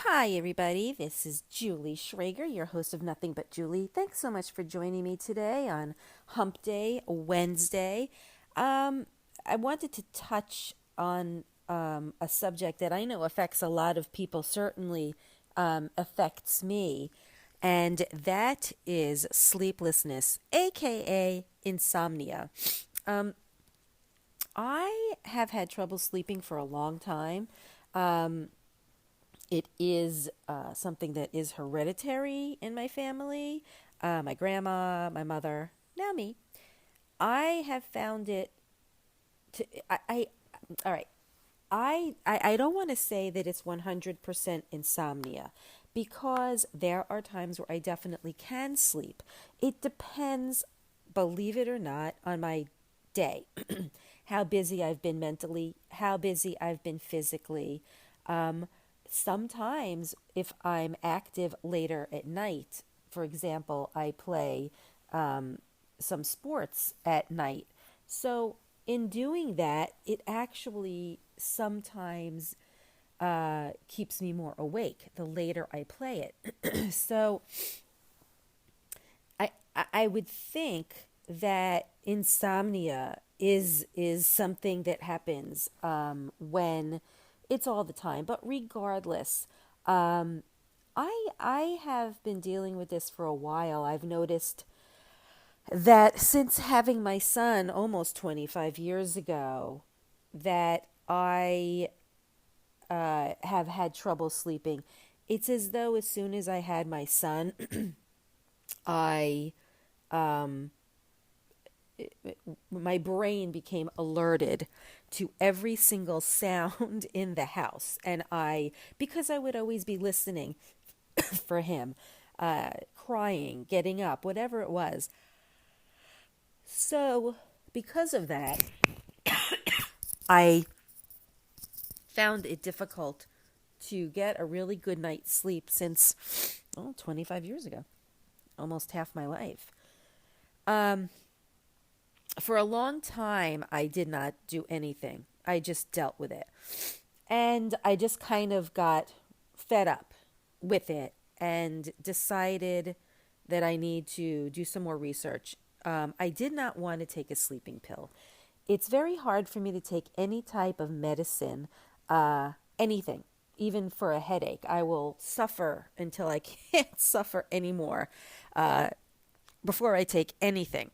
Hi, everybody. This is Julie Schrager, your host of Nothing But Julie. Thanks so much for joining me today on Hump Day, Wednesday. Um, I wanted to touch on a subject that I know affects a lot of people, certainly affects me, and that is sleeplessness, aka insomnia. Um, I have had trouble sleeping for a long time. Um, it is something that is hereditary in my family. My grandma, my mother, now me. I have found it to. All right. I don't want to say that it's 100% insomnia because there are times where I definitely can sleep. It depends, believe it or not, on my day, how busy I've been mentally, how busy I've been physically. Um, Sometimes, if I'm active later at night, for example, I play some sports at night. So, in doing that, it actually sometimes keeps me more awake the later I play it. So, I would think that insomnia is something that happens when it's all the time. But regardless, I have been dealing with this for a while. I've noticed that since having my son almost 25 years ago, that I have had trouble sleeping. It's as though as soon as I had my son, I my brain became alerted to every single sound in the house, and because I would always be listening for him, crying, getting up, whatever it was. So because of that, I found it difficult to get a really good night's sleep since 25 years ago, almost half my life. Um, for a long time, I did not do anything. I just dealt with it. And I just kind of got fed up with it and decided that I need to do some more research. I did not want to take a sleeping pill. It's very hard for me to take any type of medicine, anything, even for a headache. I will suffer until I can't suffer anymore before I take anything.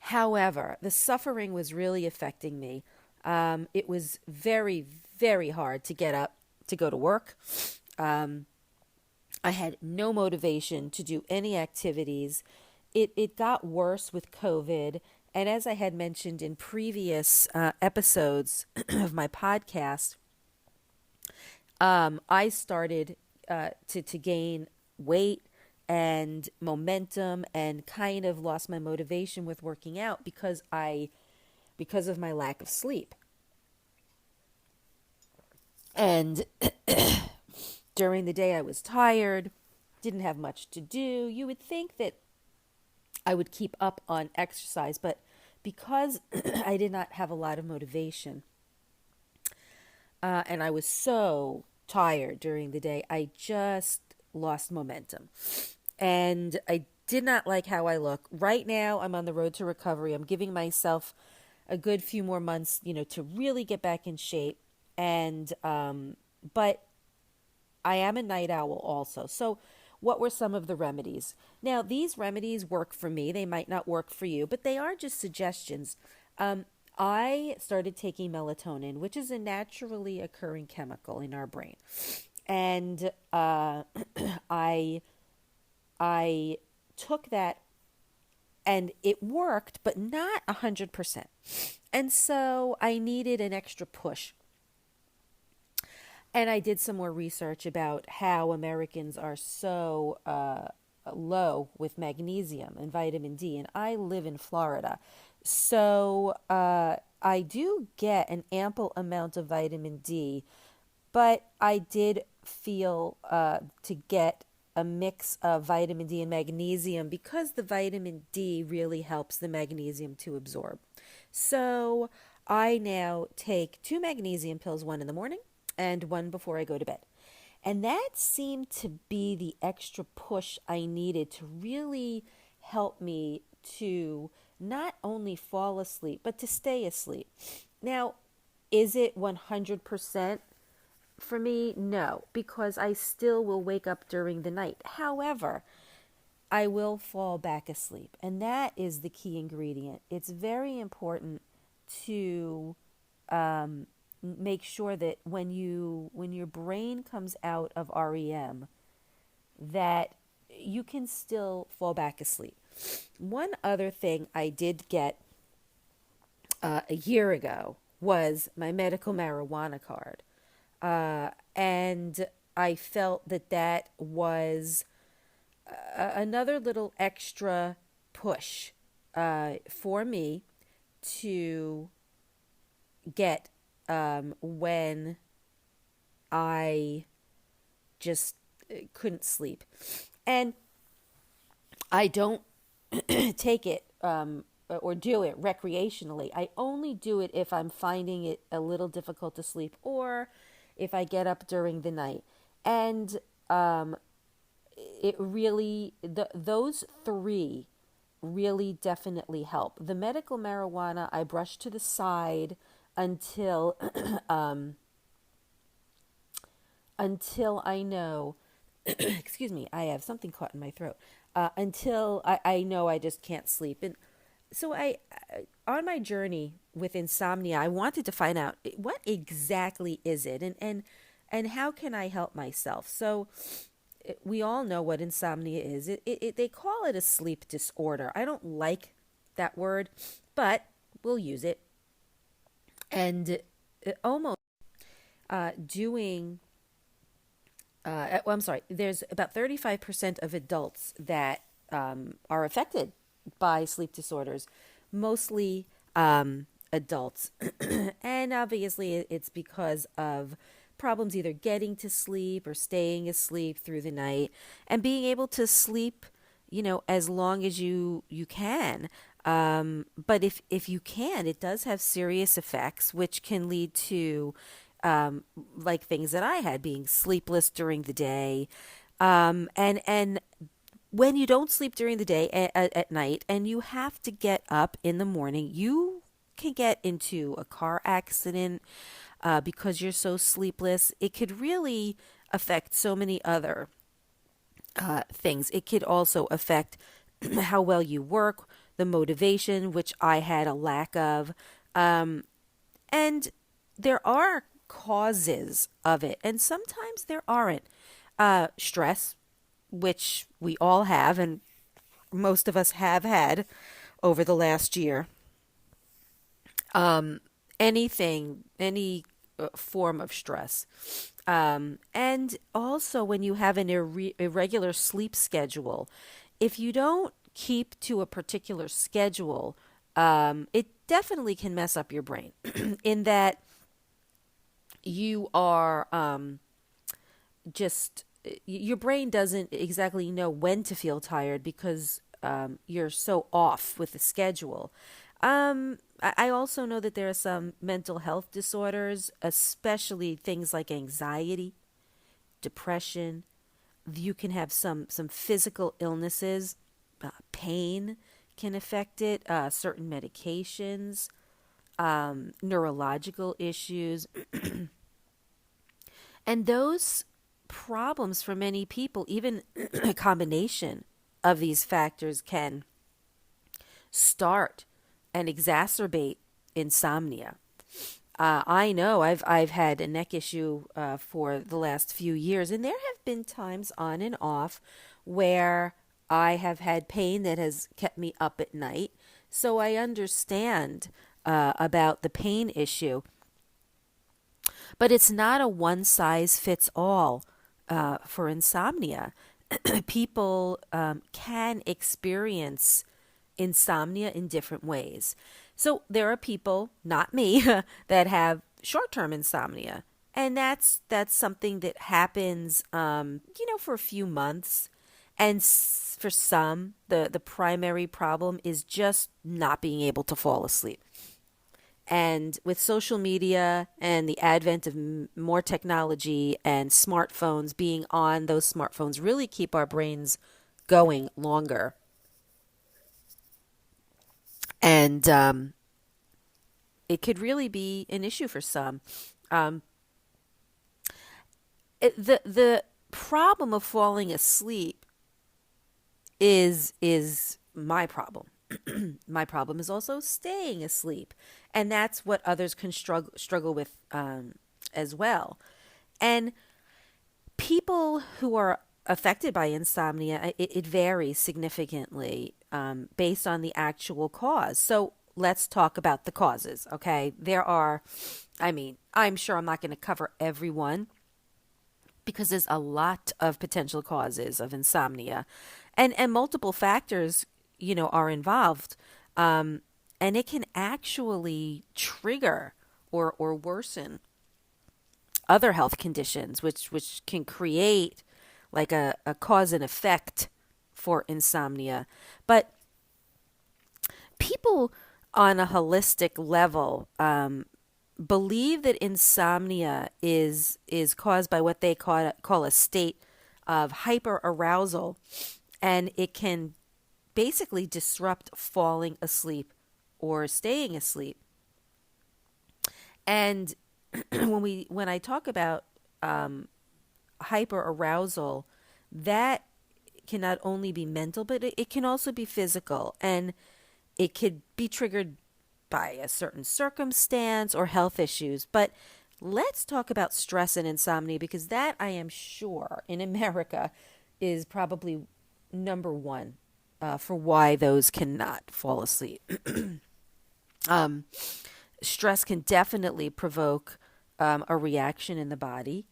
However, the suffering was really affecting me. It was very, very hard to get up to go to work. Um, I had no motivation to do any activities. It got worse with COVID. And as I had mentioned in previous episodes of my podcast, I started to gain weight and momentum and kind of lost my motivation with working out because of my lack of sleep. And during the day I was tired, didn't have much to do. You would think that I would keep up on exercise, but because I did not have a lot of motivation, and I was so tired during the day, I just lost momentum. And I did not like how I look. Right now, I'm on the road to recovery. I'm giving myself a good few more months, to really get back in shape. And, but I am a night owl also. So, what were some of the remedies? Now, these remedies work for me. They might not work for you, but they are just suggestions. I started taking melatonin, which is a naturally occurring chemical in our brain. And I I took that and it worked, but not 100%. And so I needed an extra push. And I did some more research about how Americans are so low with magnesium and vitamin D. And I live in Florida. So I do get an ample amount of vitamin D, but I did feel to get a mix of vitamin D and magnesium because the vitamin D really helps the magnesium to absorb. So I now take two magnesium pills, one in the morning and one before I go to bed. And that seemed to be the extra push I needed to really help me to not only fall asleep, but to stay asleep. Now, is it 100% for me? No, because I still will wake up during the night. However, I will fall back asleep. And that is the key ingredient. It's very important to make sure that when your brain comes out of REM, that you can still fall back asleep. One other thing I did get a year ago was my medical marijuana card. And I felt that that was another little extra push for me to get when I just couldn't sleep. And I don't take it or do it recreationally. I only do it if I'm finding it a little difficult to sleep or if I get up during the night. And it really, those three really definitely help. The medical marijuana I brush to the side until until I know, excuse me, I have something caught in my throat. Until I know I just can't sleep. And so on my journey with insomnia, I wanted to find out what exactly is it, and how can I help myself. So we all know what insomnia is. They call it a sleep disorder. I don't like that word, but we'll use it. And almost doing I'm sorry, there's about 35% of adults that are affected by sleep disorders, mostly adults. And obviously, it's because of problems either getting to sleep or staying asleep through the night and being able to sleep, as long as you can. But if you can, it does have serious effects, which can lead to like things that I had, being sleepless during the day, and when you don't sleep during the day at night, and you have to get up in the morning, you can get into a car accident because you're so sleepless. It could really affect so many other things. It could also affect how well you work, the motivation, which I had a lack of. And there are causes of it, and sometimes there aren't. Stress, which we all have, and most of us have had over the last year. Any form of stress. And also when you have an irregular sleep schedule, if you don't keep to a particular schedule, it definitely can mess up your brain in that you are just, your brain doesn't exactly know when to feel tired because you're so off with the schedule. I also know that there are some mental health disorders, especially things like anxiety, depression. You can have some physical illnesses, pain can affect it, certain medications, neurological issues. And those problems for many people, even a combination of these factors, can start and exacerbate insomnia. I know I've had a neck issue for the last few years, and there have been times on and off where I have had pain that has kept me up at night. So I understand about the pain issue. But it's not a one size fits all for insomnia. People can experience insomnia in different ways. So there are people, not me, that have short-term insomnia, and that's something that happens, for a few months. And for some, the primary problem is just not being able to fall asleep. And with social media and the advent of more technology and smartphones, being on those smartphones really keep our brains going longer. And it could really be an issue for some. Um, the problem of falling asleep is my problem. My problem is also staying asleep, and that's what others can struggle with as well. And people who are affected by insomnia, it varies significantly based on the actual cause. So let's talk about the causes. Okay, there are. I mean, I'm sure I'm not going to cover everyone because there's a lot of potential causes of insomnia, and multiple factors, are involved, and it can actually trigger or worsen other health conditions, which can create like a cause and effect for insomnia. But people on a holistic level believe that insomnia is caused by what they call a state of hyperarousal, and it can basically disrupt falling asleep or staying asleep. And when I talk about hyperarousal, that can not only be mental, but it can also be physical, and it could be triggered by a certain circumstance or health issues. But let's talk about stress and insomnia, because that, I am sure, in America is probably number one for why those cannot fall asleep. um, Stress can definitely provoke a reaction in the body,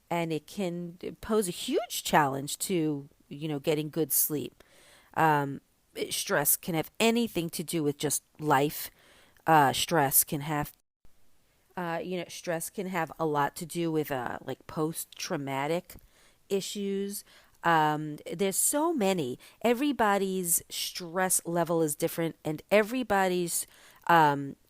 and it can pose a huge challenge to getting good sleep. Stress can have anything to do with just life. Stress can have a lot to do with like post-traumatic issues. There's so many. Everybody's stress level is different, and everybody's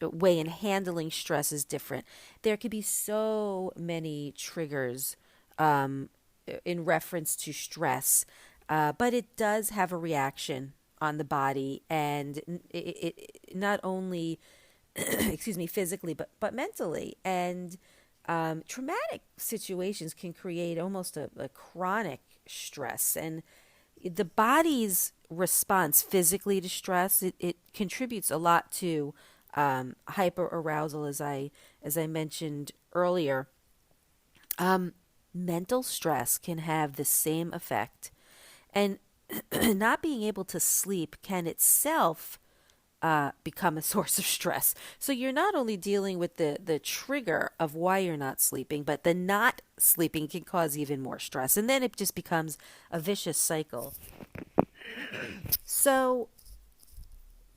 way in handling stress is different. There could be so many triggers in reference to stress, but it does have a reaction on the body, and it not only excuse me, physically, but mentally. And traumatic situations can create almost a chronic stress. And the body's response physically to stress, it contributes a lot to hyperarousal, as I mentioned earlier. Mental stress can have the same effect. And not being able to sleep can itself become a source of stress. So you're not only dealing with the trigger of why you're not sleeping, but the not sleeping can cause even more stress. And then it just becomes a vicious cycle. So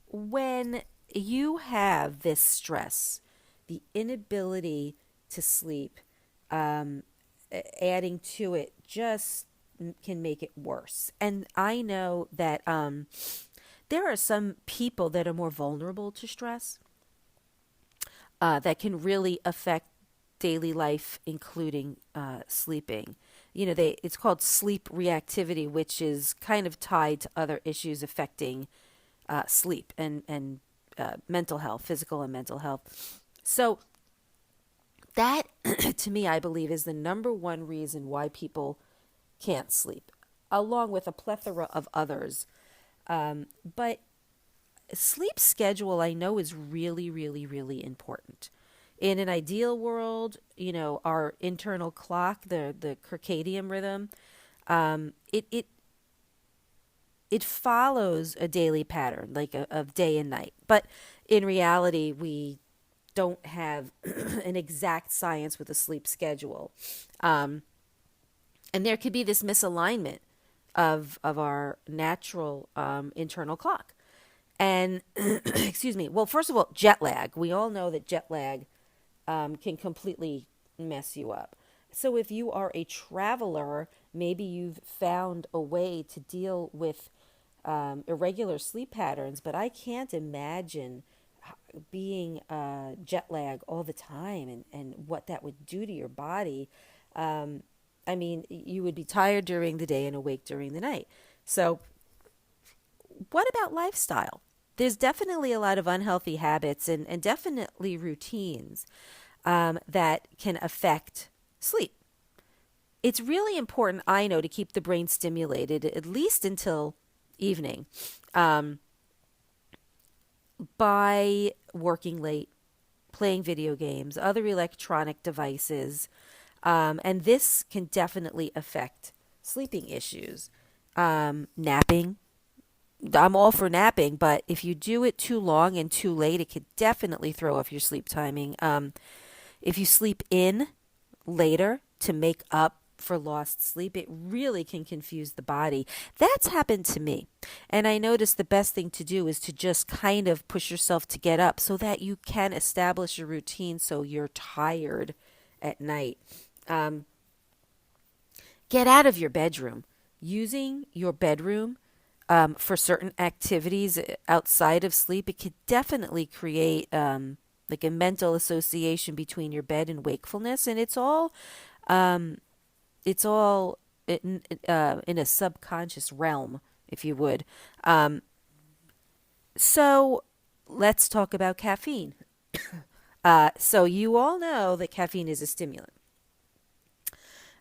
when you have this stress, the inability to sleep, um, adding to it just can make it worse. And I know that there are some people that are more vulnerable to stress that can really affect daily life, including sleeping. It's called sleep reactivity, which is kind of tied to other issues affecting sleep and mental health, physical and mental health. So that, to me, I believe, is the number one reason why people can't sleep, along with a plethora of others. But sleep schedule, I know, is really, really, really important. In an ideal world, our internal clock, the circadian rhythm, it follows a daily pattern, like of day and night. But in reality, we don't have an exact science with a sleep schedule. And there could be this misalignment of our natural internal clock. And excuse me. Well, first of all, jet lag. We all know that jet lag can completely mess you up. So if you are a traveler, maybe you've found a way to deal with irregular sleep patterns, but I can't imagine being jet lag all the time, and what that would do to your body. Um, I mean, you would be tired during the day and awake during the night. So, what about lifestyle? There's definitely a lot of unhealthy habits and definitely routines that can affect sleep. It's really important, I know, to keep the brain stimulated at least until evening um, by working late, playing video games, other electronic devices, and this can definitely affect sleeping issues. Napping. I'm all for napping, but if you do it too long and too late, it could definitely throw off your sleep timing. If you sleep in later to make up for lost sleep, it really can confuse the body. That's happened to me. And I noticed the best thing to do is to just kind of push yourself to get up so that you can establish a routine so you're tired at night. Um, get out of your bedroom. Using your bedroom for certain activities outside of sleep, it could definitely create like a mental association between your bed and wakefulness, and um, it's all in a subconscious realm, if you would. Um, so let's talk about caffeine. So you all know that caffeine is a stimulant,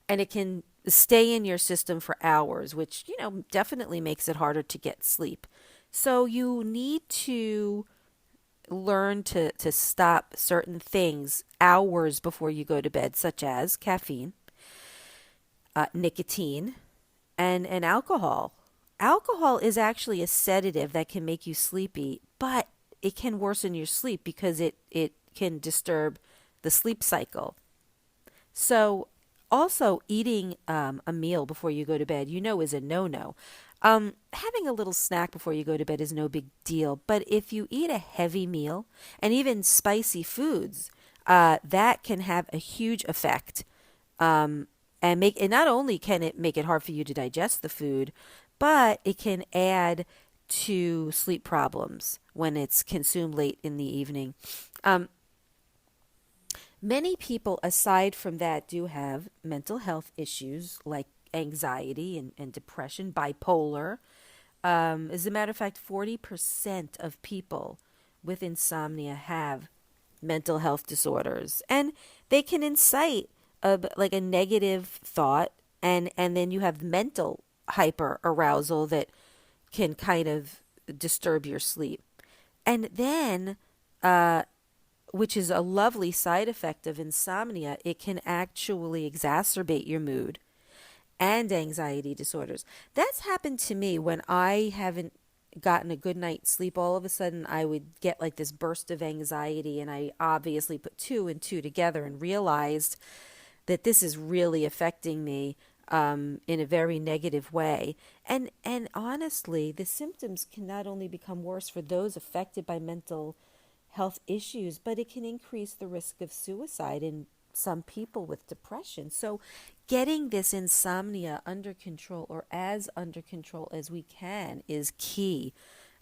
and it can stay in your system for hours, which definitely makes it harder to get sleep. So you need to learn to stop certain things hours before you go to bed, such as caffeine, nicotine, and alcohol. Alcohol is actually a sedative that can make you sleepy, but it can worsen your sleep because it can disturb the sleep cycle. So, also eating a meal before you go to bed, is a no no. Having a little snack before you go to bed is no big deal, but if you eat a heavy meal and even spicy foods, that can have a huge effect. And not only can it make it hard for you to digest the food, but it can add to sleep problems when it's consumed late in the evening. Um, Many people, aside from that, do have mental health issues like anxiety and depression, bipolar. As a matter of fact, 40% of people with insomnia have mental health disorders. And they can incite like a negative thought, and then you have mental hyper arousal that can kind of disturb your sleep. And then which is a lovely side effect of insomnia, it can actually exacerbate your mood and anxiety disorders. That's happened to me when I haven't gotten a good night's sleep. All of a sudden, I would get like this burst of anxiety, and I obviously put two and two together and realized that this is really affecting me in a very negative way. And honestly, the symptoms can not only become worse for those affected by mental health issues, but it can increase the risk of suicide in some people with depression. So, getting this insomnia under control, or as under control as we can, is key.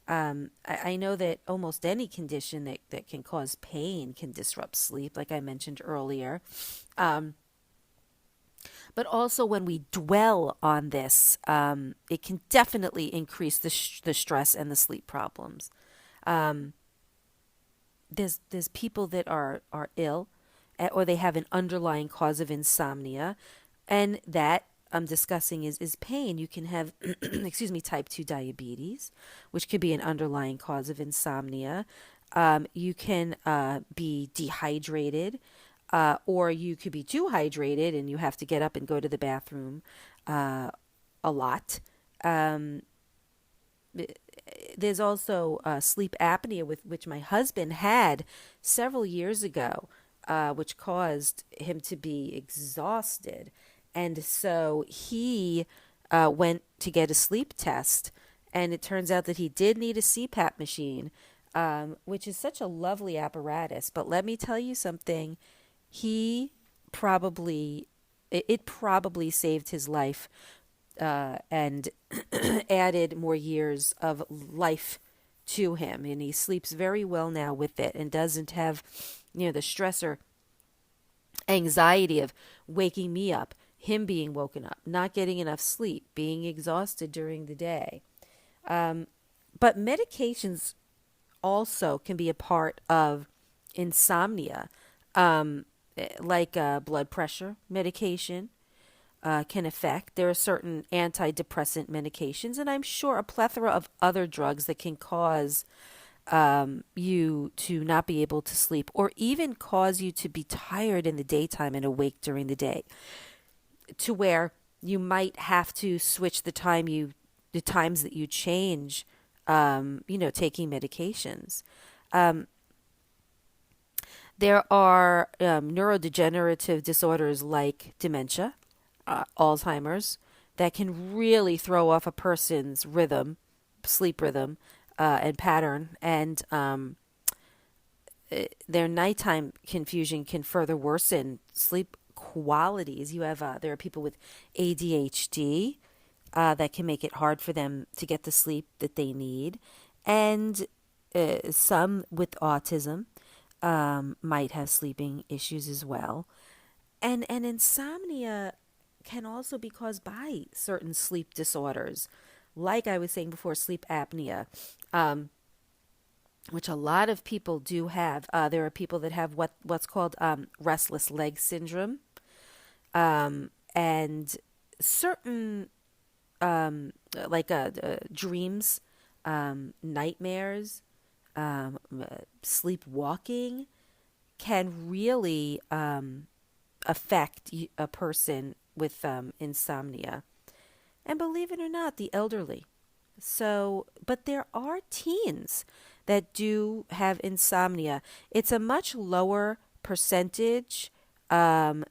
I know that almost any condition that can cause pain can disrupt sleep, like I mentioned earlier. Um, but also, when we dwell on this, it can definitely increase the stress and the sleep problems. Um, there's people that are ill, or they have an underlying cause of insomnia, and that I'm discussing is pain. You can have excuse me, type 2 diabetes, which could be an underlying cause of insomnia. You can be dehydrated, or you could be too hydrated and you have to get up and go to the bathroom a lot. Um, there's also sleep apnea, with which my husband had several years ago, which caused him to be exhausted. And so he went to get a sleep test, and it turns out that he did need a CPAP machine, which is such a lovely apparatus. But let me tell you something, he probably, it probably saved his life and added more years of life to him, and he sleeps very well now with it and doesn't have, the stress or anxiety of waking me up, him being woken up, not getting enough sleep, being exhausted during the day. But medications also can be a part of insomnia, like blood pressure medication can affect. There are certain antidepressant medications, and I'm sure a plethora of other drugs that can cause you to not be able to sleep, or even cause you to be tired in the daytime and awake during the day, to where you might have to switch the times that you change, taking medications. Um, there are neurodegenerative disorders like dementia, Alzheimer's, that can really throw off a person's rhythm, sleep rhythm, and pattern, and their nighttime confusion can further worsen sleep qualities. There are people with ADHD that can make it hard for them to get the sleep that they need, and some with autism might have sleeping issues as well. And insomnia can also be caused by certain sleep disorders, like I was saying before, sleep apnea, which a lot of people do have. There are people that have what's called restless leg syndrome, and certain dreams, nightmares, sleepwalking can really affect a person with insomnia. And believe it or not, the elderly. So, but there are teens that do have insomnia. It's a much lower percentage. No,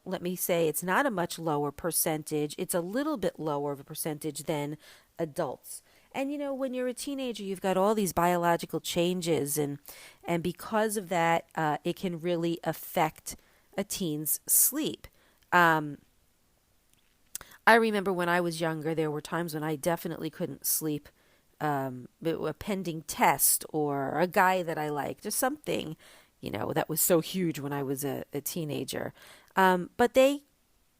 let me say it's not a much lower percentage. It's a little bit lower of a percentage than adults. And when you're a teenager, you've got all these biological changes, and because of that, it can really affect a teen's sleep. I remember when I was younger, there were times when I definitely couldn't sleep. A pending test, or a guy that I liked, or something, that was so huge when I was a teenager. But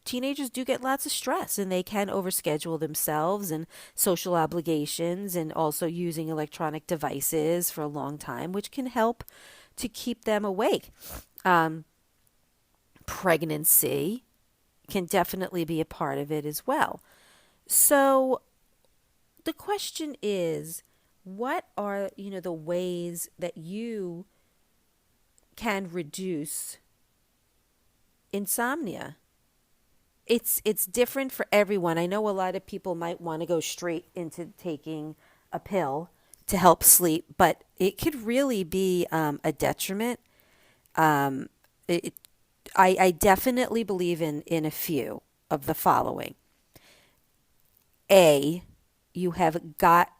teenagers do get lots of stress, and they can overschedule themselves and social obligations, and also using electronic devices for a long time, which can help to keep them awake. Pregnancy can definitely be a part of it as well. So the question is, what are, the ways that you can reduce insomnia? It's different for everyone. I know a lot of people might want to go straight into taking a pill to help sleep, but it could really be a detriment. Um, it, I definitely believe in a few of the following. A, you have got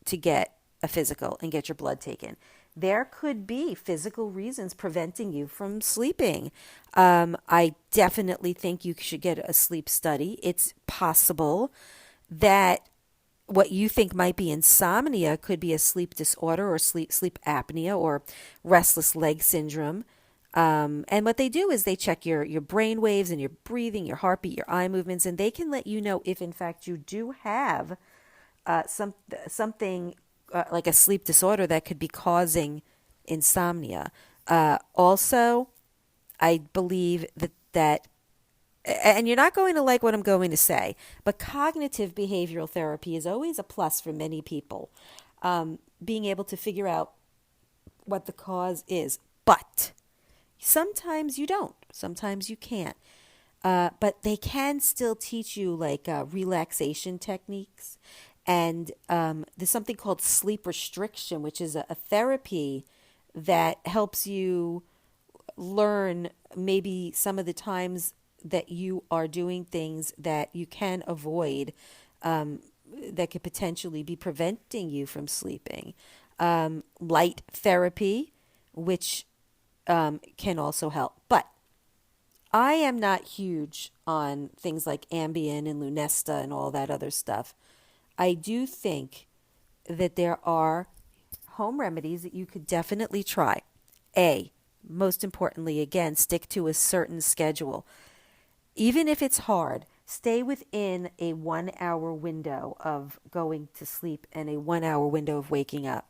to get a physical and get your blood taken. There could be physical reasons preventing you from sleeping. I definitely think you should get a sleep study. It's possible that what you think might be insomnia could be a sleep disorder, or sleep apnea, or restless leg syndrome. And what they do is they check your brain waves and your breathing, your heartbeat, your eye movements, and they can let you know if in fact you do have something like a sleep disorder that could be causing insomnia. Also, I believe that, and you're not going to like what I'm going to say, but cognitive behavioral therapy is always a plus for many people. Being able to figure out what the cause is. But sometimes you don't. Sometimes you can't. But they can still teach you relaxation techniques. And there's something called sleep restriction, which is a therapy that helps you learn maybe some of the times that you are doing things that you can avoid, that could potentially be preventing you from sleeping. Light therapy, which can also help. But I am not huge on things like Ambien and Lunesta and all that other stuff. I do think that there are home remedies that you could definitely try. A, most importantly, again, stick to a certain schedule. Even if it's hard, stay within a 1 hour window of going to sleep and a 1 hour window of waking up.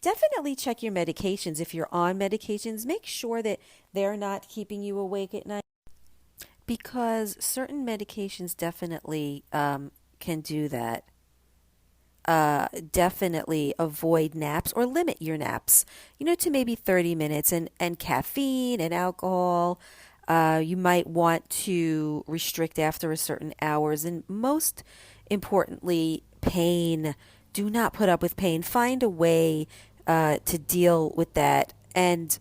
Definitely check your medications. If you're on medications, make sure that they're not keeping you awake at night because certain medications definitely can do that. Definitely avoid naps or limit your naps, to maybe 30 minutes. And caffeine and alcohol, you might want to restrict after a certain hours. And most importantly, pain. Do not put up with pain. Find a way to deal with that. And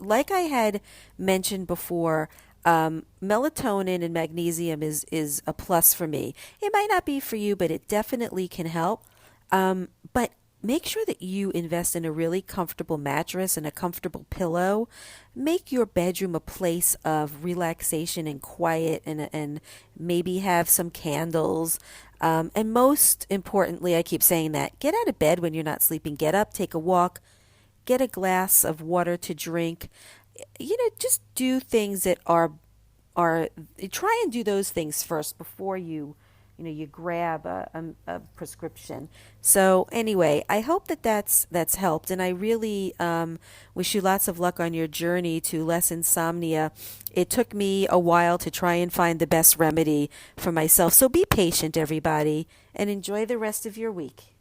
like I had mentioned before, melatonin and magnesium is a plus for me. It might not be for you, but it definitely can help. But make sure that you invest in a really comfortable mattress and a comfortable pillow. Make your bedroom a place of relaxation and quiet, and maybe have some candles. And most importantly, I keep saying that, get out of bed when you're not sleeping. Get up, take a walk, get a glass of water to drink. Just do things that are try and do those things first before you grab a prescription. So anyway, I hope that that's helped, and I really wish you lots of luck on your journey to less insomnia. It took me a while to try and find the best remedy for myself. So be patient, everybody, and enjoy the rest of your week.